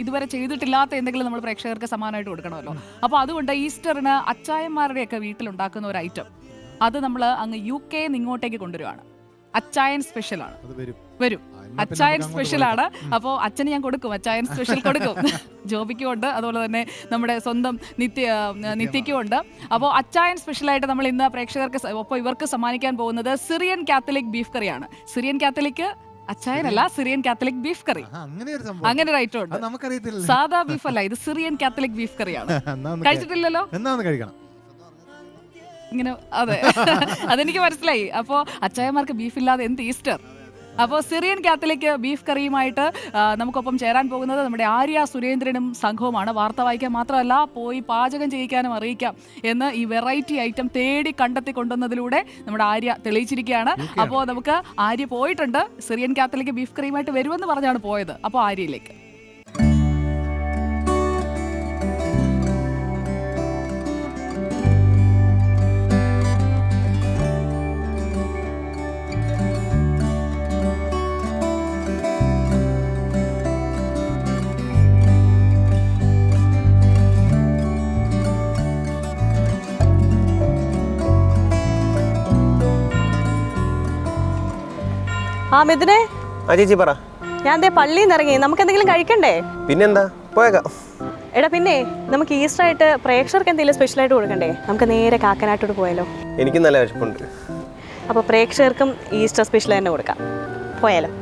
ഇതുവരെ ചെയ്തിട്ടില്ലാത്ത എന്തെങ്കിലും നമ്മൾ പ്രേക്ഷകർക്ക് സമ്മാനമായിട്ട് കൊടുക്കണമല്ലോ. അപ്പോൾ അതുകൊണ്ട് ഈസ്റ്ററിന് അച്ചായന്മാരുടെയൊക്കെ വീട്ടിലുണ്ടാക്കുന്ന ഒരു ഐറ്റം അത് നമ്മൾ അങ്ങ് UK ഇങ്ങോട്ടേക്ക് കൊണ്ടുവരുവാണ്. അച്ചായൻ സ്പെഷ്യലാണ്. വരും, അച്ചായൻ സ്പെഷ്യലാണ്. അപ്പോൾ അച്ഛന് ഞാൻ കൊടുക്കും, അച്ചായൻ സ്പെഷ്യൽ കൊടുക്കും. ജോബിക്കും ഉണ്ട്, അതുപോലെ തന്നെ നമ്മുടെ സ്വന്തം നിത്യയ്ക്കും ഉണ്ട്. അപ്പോൾ അച്ചായൻ സ്പെഷ്യലായിട്ട് നമ്മൾ ഇന്ന് പ്രേക്ഷകർക്ക് ഒപ്പം ഇവർക്ക് സമ്മാനിക്കാൻ പോകുന്നത് സിറിയൻ കാത്തലിക് ബീഫ് കറിയാണ്. സിറിയൻ കാത്തലിക് അച്ചായനല്ല, സിറിയൻ കാത്തലിക് ബീഫ് കറി. അങ്ങനെ ഒരു ഐറ്റം ഉണ്ട്. സാധാ ബീഫ് അല്ല, ഇത് സിറിയൻ കാത്തലിക് ബീഫ് കറിയാണ്. കഴിച്ചിട്ടില്ലല്ലോ? ഇങ്ങനെ അതെ, അതെനിക്ക് മനസ്സിലായി. അപ്പോൾ അച്ചായന്മാർക്ക് ബീഫില്ലാതെ എന്ത് ഈസ്റ്റർ? അപ്പോൾ സിറിയൻ കാത്തലിക് ബീഫ് കറിയുമായിട്ട് നമുക്കൊപ്പം ചേരാൻ പോകുന്നത് നമ്മുടെ ആര്യ സുരേന്ദ്രനും സംഘവുമാണ്. വാർത്ത വായിക്കാൻ മാത്രമല്ല, പോയി പാചകം ചെയ്യിക്കാനും അറിയിക്കാം എന്ന് ഈ വെറൈറ്റി ഐറ്റം തേടി കണ്ടെത്തി കൊണ്ടുവന്നതിലൂടെ നമ്മുടെ ആര്യ തെളിയിച്ചിരിക്കുകയാണ്. അപ്പോൾ നമുക്ക് ആര്യ പോയിട്ടുണ്ട്, സിറിയൻ കാത്തലിക് ബീഫ് കറിയുമായിട്ട് വരുമെന്ന് പറഞ്ഞാണ് പോയത്. അപ്പോൾ ആര്യയിലേക്ക്. ആ മിഥുനെ, ചേച്ചി പറ. ഞാൻ ദേ പള്ളിയിൽ നിന്ന് ഇറങ്ങി. നമുക്ക് എന്തെങ്കിലും കഴിക്കണ്ടേ? പിന്നെന്താ, പോയേക്കാം. എടാ പിന്നെ നമുക്ക് ഈസ്റ്റർ ആയിട്ട് പ്രേക്ഷകർക്ക് എന്തെങ്കിലും സ്പെഷ്യലായിട്ട് കൊടുക്കണ്ടേ? നമുക്ക് നേരെ കാക്കനാട്ടോട് പോയാലോ? എനിക്ക് നല്ല വിശപ്പുണ്ട്. അപ്പോൾ പ്രേക്ഷകർക്കും ഈസ്റ്റർ സ്പെഷ്യൽ തന്നെ കൊടുക്കാം. പോയാലോ?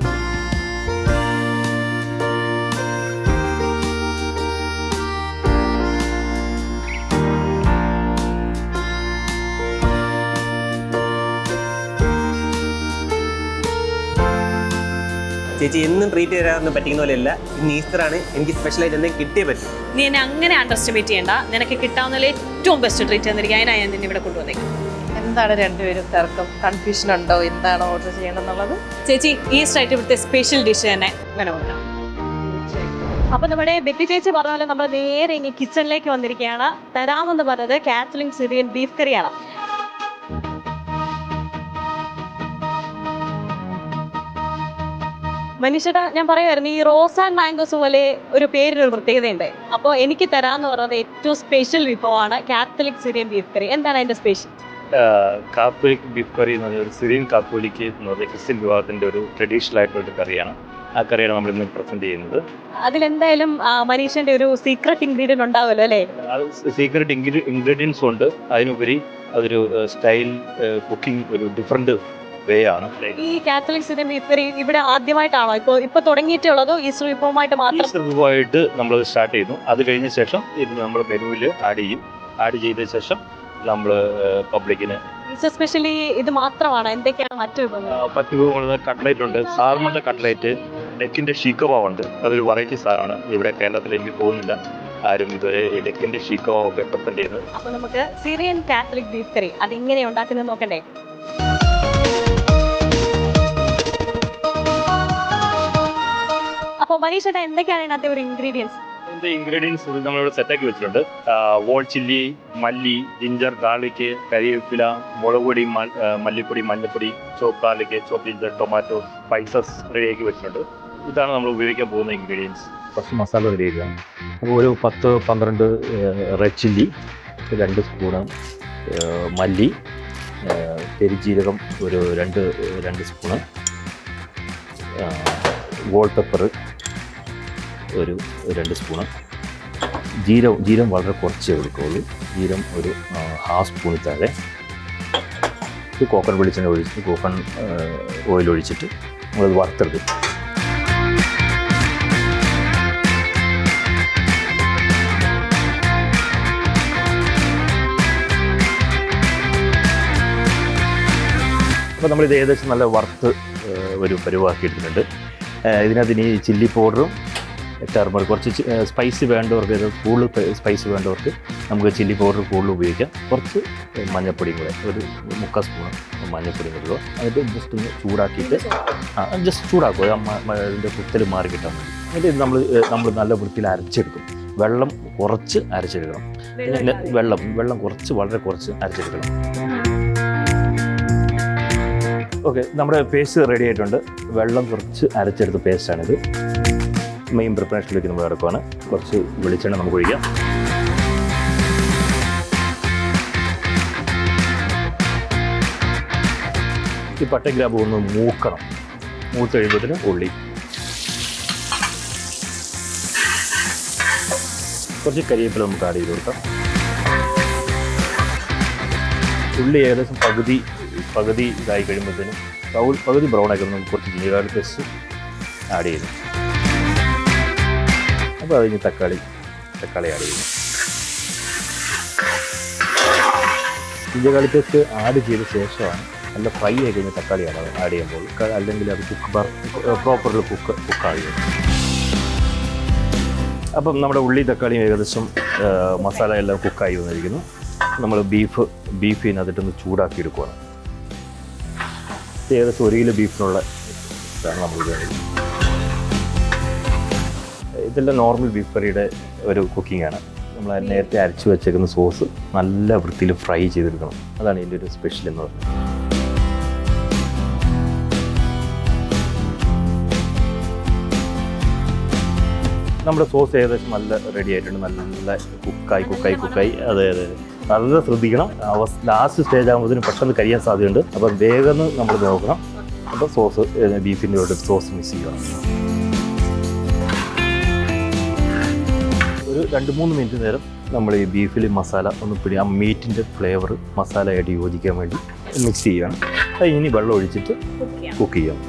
ചേച്ചി എന്നും ട്രീറ്റ് തരാനൊന്നും പറ്റിക്കുന്ന പോലെയല്ല. ഇന്ന് ഈസ്റ്ററാണ്, എനിക്ക് സ്പെഷ്യലായിട്ട് എന്തെങ്കിലും കിട്ടിയേ പറ്റും. നീ എന്നെ അങ്ങനെ അണ്ടർസ്റ്റിമേറ്റ് ചെയ്യണ്ട. നിനക്ക് കിട്ടാവുന്നതിൽ ഏറ്റവും ബെസ്റ്റ് ട്രീറ്റ് തന്നിരിക്കും. അതിനാണ് ഞാൻ നിന്നെ ഇവിടെ കൊണ്ടുവന്നേക്കും. എന്താണ് രണ്ടുപേരും തർക്കം? കൺഫ്യൂഷൻ ഉണ്ടോ എന്താണ് ഓർഡർ ചെയ്യണമെന്നുള്ളത്? ചേച്ചി ഈസ്റ്റർ ആയിട്ട് ഇവിടുത്തെ സ്പെഷ്യൽ ഡിഷ് തന്നെ അങ്ങനെ കൊടുക്കാം. അപ്പൊ നമ്മുടെ ബെറ്റി ചേച്ചി പറഞ്ഞ പോലെ നമ്മൾ നേരെ ഇനി കിച്ചണിലേക്ക് വന്നിരിക്കുകയാണ്. തരാമെന്ന് പറഞ്ഞത് കാത്തലിക് സിറിയൻ ബീഫ് കറിയാണ്. മനുഷ്യട്ടാ, ഞാൻ പറയുമായിരുന്നു ഈ റോസ് ആൻഡ് മാംഗോസ് പോലെ ഒരു പേരിനൊരു പ്രത്യേകതയുണ്ട്. അപ്പോൾ എനിക്ക് തരാമെന്ന് പറയുന്നത് ഏറ്റവും സ്പെഷ്യൽ വിഭവമാണ് കാത്തലിക് സിറിയൻ ബീഫ് കറി. എന്താണ് അതിൻ്റെ സ്പെഷ്യൽ? കാത്തോലിക് ബീഫ് കറി എന്ന് പറഞ്ഞാൽ ഒരു സിറിയൻ കാത്തോലിക്ക് എന്ന് പറഞ്ഞ ക്രിസ്ത്യൻ വിഭാഗത്തിൻ്റെ ഒരു ട്രഡീഷണൽ ആയിട്ടുള്ളൊരു കറിയാണ്. ആ കറിയാണ് നമ്മൾ ഇന്ന് പ്രസന്റ് ചെയ്യുന്നത്. അതിലെന്തായാലും മനീഷന്റെ ഒരു സീക്രട്ട് ഇൻഗ്രീഡിയൻറ്റ് ഉണ്ടാവുമല്ലോ അല്ലേ? അത് സീക്രട്ട് ഇൻഗ്രീഡിയൻസ് ഉണ്ട്. അതിനുപരി അതൊരു സ്റ്റൈൽ കുക്കിംഗ് ഒരു ഡിഫറെൻറ്റ് വേ ആണ്. ഈ കാത്തലിക് സിറിയൻ ബീഫ് കറി ഇവിടെ ആദ്യമായിട്ടാണോ ഇപ്പൊ തുടങ്ങിയിട്ടുള്ളതോ? ഈസ്റ്റർ വിഭവമായിട്ട് മാത്രം? ഈസ്റ്റർ വിഭവമായിട്ട് നമ്മൾ സ്റ്റാർട്ട് ചെയ്യുന്നു. അത് കഴിഞ്ഞ ശേഷം ഇത് നമ്മൾ മെനുവിൽ ആഡ് ചെയ്യും. ആഡ് ചെയ്ത ശേഷം നമ്മൾ പബ്ലിക്കിന് സ്പെഷ്യലി ഇത് മാത്രമാണ്. എന്തൊക്കെയാണ് മറ്റു വിഭവങ്ങൾ? മറ്റു വിഭവങ്ങൾ കട്ട്ലേറ്റ് ഉണ്ട്, സാൽമണിന്റെ കട്ട്ലേറ്റ്, ഡെക്കിന്റെ ഷീക്കവാവുണ്ട്. അതൊരു വെറൈറ്റി സാധനമാണ്. ഇവിടെ കേരളത്തിൽ എനിക്ക് തോന്നുന്നില്ല ആരും ഇതുവരെ ഡെക്കിന്റെ ഷീക്കവാവൊക്കെ പ്രസന്റ് ചെയ്യുന്നത്. അപ്പൊ നമുക്ക് സിറിയൻ കാത്തലിക് ബീഫ് കറി അത് ഇങ്ങനെ ഉണ്ടാക്കുന്നത് നോക്കണ്ടേ? അപ്പോൾ മനീഷേട്ടാ എന്തൊക്കെയാണ് ഇതിനകത്തെ ഒരു ഇൻഗ്രീഡിയൻസ്? ഇൻഗ്രീഡിയൻസ് നമ്മളിവിടെ സെറ്റാക്കി വെച്ചിട്ടുണ്ട്. വോൾ ചില്ലി, മല്ലി, ജിഞ്ചർ, ഗാർലിക്, കരിവേപ്പില, മുളക് പൊടി, മല്ലിപ്പൊടി, മഞ്ഞൾപ്പൊടി, ചോപ്പ് ഗാർലിക്, ചോപ്പ് ജിഞ്ചർ, ടൊമാറ്റോ, സ്പൈസസ് റെഡിയാക്കി വെച്ചിട്ടുണ്ട്. ഇതാണ് നമ്മൾ ഉപയോഗിക്കാൻ പോകുന്ന ഇൻഗ്രീഡിയൻസ്. ഫസ്റ്റ് മസാല റെഡിയാക്കുകയാണ്. അപ്പോൾ ഒരു 10-12 റെഡ് ചില്ലി, 2 സ്പൂണ് മല്ലി, പെരുജീരകം ഒരു 2 സ്പൂണ്, വോൾ പെപ്പർ ഒരു 2 സ്പൂണ്, ജീരം വളരെ കുറച്ചേ എടുക്കുകയുള്ളൂ. ജീരം ഒരു 1/2 സ്പൂൺ താഴെ. ഇത് കോക്കനട്ട് വെളിച്ചെണ്ണ ഒഴിച്ചിട്ട് ഓയിൽ ഒഴിച്ചിട്ട് നമ്മളത് വറുത്തെടുക്കും. അപ്പോൾ നമ്മളിത് ഏകദേശം നല്ല വറുത്ത് ഒരു പരുവാക്കി എടുത്തിട്ടുണ്ട്. ഇതിനകത്ത് ഇനി ചില്ലി പൗഡറും ടെർമറിക്, കുറച്ച് സ്പൈസി വേണ്ടവർക്ക്, കൂടുതൽ സ്പൈസി വേണ്ടവർക്ക് നമുക്ക് ചില്ലി പൗഡർ കൂടുതൽ ഉപയോഗിക്കാം. കുറച്ച് മഞ്ഞൾപ്പൊടിയും കൂടെ ഒരു 3/4 സ്പൂൺ മഞ്ഞൾപ്പൊടിയും കൂടെ. എന്നിട്ട് ജസ്റ്റ് ഒന്ന് ചൂടാക്കിയിട്ട് ജസ്റ്റ് ചൂടാക്കുക, അതിൻ്റെ കുത്തൽ മാറി കിട്ടാൻ മതി. എന്നിട്ട് നമ്മൾ നല്ല വൃത്തിയിൽ അരച്ചെടുക്കും. വെള്ളം കുറച്ച് അരച്ചെടുക്കണം. വെള്ളം കുറച്ച്, വളരെ കുറച്ച് അരച്ചെടുക്കണം. ഓക്കെ, നമ്മുടെ പേസ്റ്റ് റെഡി ആയിട്ടുണ്ട്. വെള്ളം കുറച്ച് അരച്ചെടുത്ത പേസ്റ്റാണിത്. മെയിൻ പ്രിപ്പറേഷനിലേക്ക് നമ്മൾ കിടക്കുവാണ്. കുറച്ച് വെളിച്ചെണ്ണ നമുക്ക് ഒഴിക്കാം. ഈ പട്ടയും ഗ്രാമ്പും ഒന്ന് മൂക്കണം. മൂത്ത് കഴിയുമ്പോഴത്തേനും ഉള്ളി, കുറച്ച് കരിവേപ്പില നമുക്ക് ആഡ് ചെയ്ത് കൊടുക്കാം. ഉള്ളി ഏകദേശം പകുതി ഇതായി കഴിയുമ്പോഴത്തേനും പകുതി ബ്രൗൺ ആക്കി നമുക്ക് കുറച്ച് ജിഞ്ചർ പേസ്റ്റ് ആഡ് ചെയ്തു. അപ്പോൾ അത് കഴിഞ്ഞ് തക്കാളി ആഡ് ചെയ്യുന്നു. ജിഞ്ചർ പേസ്റ്റ് ആഡ് ചെയ്ത ശേഷമാണ് നല്ല ഫ്രൈ ആയി കഴിഞ്ഞാൽ തക്കാളി ആഡ് ചെയ്യുമ്പോൾ, അല്ലെങ്കിൽ അത് പ്രോപ്പറിൽ കുക്കാകും. അപ്പം നമ്മുടെ ഉള്ളി തക്കാളിയും ഏകദേശം മസാല എല്ലാം കുക്കായി വന്നിരിക്കുന്നു. നമ്മൾ ബീഫ് ഇതിനകത്തിട്ടൊന്ന് ചൂടാക്കി എടുക്കുകയാണ്. ഏകദേശം 1 കിലോ ബീഫിനുള്ള ഇതാണ് നമ്മൾ ഉപയോഗിക്കുന്നത്. ഇതെല്ലാം നോർമൽ ബീഫ് കറിയുടെ ഒരു കുക്കിംഗാണ്. നമ്മൾ നേരത്തെ അരച്ച് വെച്ചേക്കുന്ന സോസ് നല്ല വൃത്തിയിൽ ഫ്രൈ ചെയ്തെടുക്കണം. അതാണ് ഇതിൻ്റെ ഒരു സ്പെഷ്യൽ എന്ന് പറയുന്നത്. നമ്മുടെ സോസ് ഏകദേശം നല്ല റെഡി ആയിട്ടുണ്ട്. നല്ല കുക്കായി. അതെ നല്ല ശ്രദ്ധിക്കണം. ലാസ്റ്റ് സ്റ്റേജ് ആകുമ്പോഴത്തേനും പെട്ടെന്ന് കരിയാൻ സാധ്യതയുണ്ട്. അപ്പം വേഗം നമ്മൾ നോക്കണം. അപ്പോൾ സോസ് ബീഫിൻ്റെ കൂടെ സോസ് മിക്സ് ചെയ്യണം. ഒരു 2-3 മിനിറ്റ് നേരം നമ്മൾ ഈ ബീഫിൽ മസാല ഒന്ന് ആ മീറ്റിൻ്റെ ഫ്ലേവർ മസാലയായിട്ട് യോജിക്കാൻ വേണ്ടി മിക്സ് ചെയ്യുകയാണ്. അത് ഇനി വെള്ളം ഒഴിച്ചിട്ട് കുക്ക് ചെയ്യാം.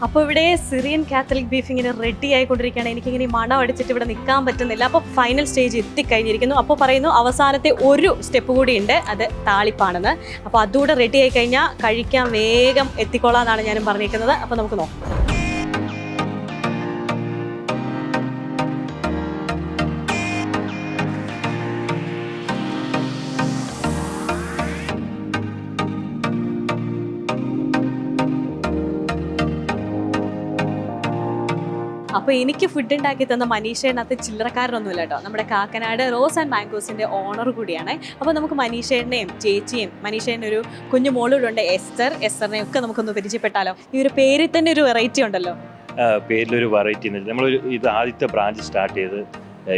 അപ്പോൾ ഇവിടെ സിറിയൻ കാത്തലിക് ബീഫ് ഇങ്ങനെ റെഡി ആയിക്കൊണ്ടിരിക്കുകയാണ്. എനിക്കിങ്ങനെ മണം അടിച്ചിട്ട് ഇവിടെ നിൽക്കാൻ പറ്റുന്നില്ല. അപ്പോൾ ഫൈനൽ സ്റ്റേജ് എത്തിക്കഴിഞ്ഞിരിക്കുന്നു. അപ്പോൾ പറയുന്നു അവസാനത്തെ ഒരു സ്റ്റെപ്പ് കൂടി ഉണ്ട്, അത് താളിപ്പാണെന്ന്. അപ്പോൾ അതുകൂടെ റെഡി ആയി കഴിഞ്ഞാൽ കഴിക്കാൻ വേഗം എത്തിക്കൊള്ളാമെന്നാണ് ഞാനും പറഞ്ഞിരിക്കുന്നത്. അപ്പോൾ നമുക്ക് നോക്കാം. അപ്പോൾ എനിക്ക് ഫുഡ് ഉണ്ടാക്കി തന്ന മനീഷേനകത്ത് ചില്ലറക്കാരനൊന്നുമില്ല കേട്ടോ. നമ്മുടെ കാക്കനാട് റോസ് ആൻഡ് മാംഗോസിൻ്റെ ഓണർ കൂടിയാണ്. അപ്പോൾ നമുക്ക് മനീഷേനെയും ചേച്ചിയും മനീഷേൻ്റെ ഒരു കുഞ്ഞു മോളൂടുണ്ട് എസ്റ്ററിനെയും ഒക്കെ നമുക്കൊന്ന് പരിചയപ്പെട്ടാലോ? ഈ ഒരു പേരിൽ തന്നെ ഒരു വെറൈറ്റി ഉണ്ടല്ലോ. പേരിലൊരു വെറൈറ്റി നമ്മളൊരു ഇത് ആദ്യത്തെ ബ്രാഞ്ച് സ്റ്റാർട്ട് ചെയ്ത്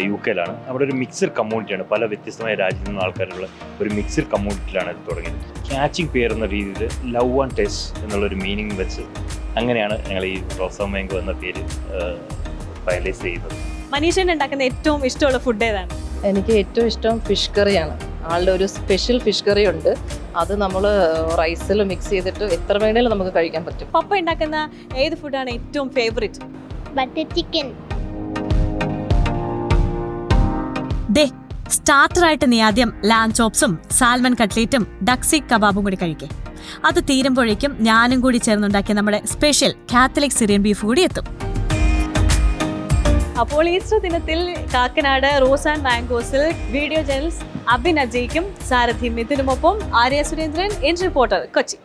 UK-ലാണ്. അവിടെ ഒരു മിക്സഡ് കമ്മ്യൂണിറ്റിയാണ്. പല വ്യത്യസ്തമായ രാജ്യത്തു നിന്ന് ആൾക്കാരുള്ള ഒരു മിക്സഡ് കമ്മ്യൂണിറ്റിയിലാണ് ഇത് തുടങ്ങിയത്. ക്യാച്ചിങ് പേര് എന്ന രീതിയിൽ ലവ് ആൻഡ് ടേസ്റ്റ് എന്നുള്ളൊരു മീനിങ് വെച്ച് അങ്ങനെയാണ് ഞങ്ങൾ ഈ റോസ് മാംഗോ എന്ന പേര് ഫൈനലൈസ് ചെയ്യുന്നത്. മനീഷേന് ഉണ്ടാക്കുന്ന ഏറ്റവും ഇഷ്ടമുള്ള ഫുഡ് ഏതാണ്? എനിക്ക് ഏറ്റവും ഇഷ്ടം ഫിഷ് കറിയാണ്. ആളുടെ ഒരു സ്പെഷ്യൽ ഫിഷ് കറി ഉണ്ട്. അത് നമ്മൾ റൈസിൽ മിക്സ് ചെയ്തിട്ട് എത്ര വേണേലും നമുക്ക് കഴിക്കാൻ പറ്റും. പപ്പ ഉണ്ടാക്കുന്ന ഏത് ഫുഡാണ് ഏറ്റവും ഫേവറേറ്റ്? Butter chicken. സ്റ്റാർട്ടറായിട്ട് നീ ആദ്യം ലാം ചോപ്സും സാൽമൺ കട്ട്ലേറ്റും ഡക്സീക് കബാബും കൂടി കഴിക്കേ. അത് തീരുമ്പോഴേക്കും ഞാനും കൂടി ചേർന്നുണ്ടാക്കിയ നമ്മുടെ സ്പെഷ്യൽ കാത്തലിക് സിറിയൻ ബീഫ് കൂടി എത്തും. അപ്പോൾ ഈസ്റ്റർ ദിനത്തിൽ കാക്കനാട് റോസ് ആൻഡ് മാംഗോസിൽ വീഡിയോ ജേർണലിസ്റ്റ് അബിൻ അജയ്ക്കും സാരഥി മിഥുനുമൊപ്പം ആര്യ സുരേന്ദ്രൻ, റിപ്പോർട്ടർ, കൊച്ചി.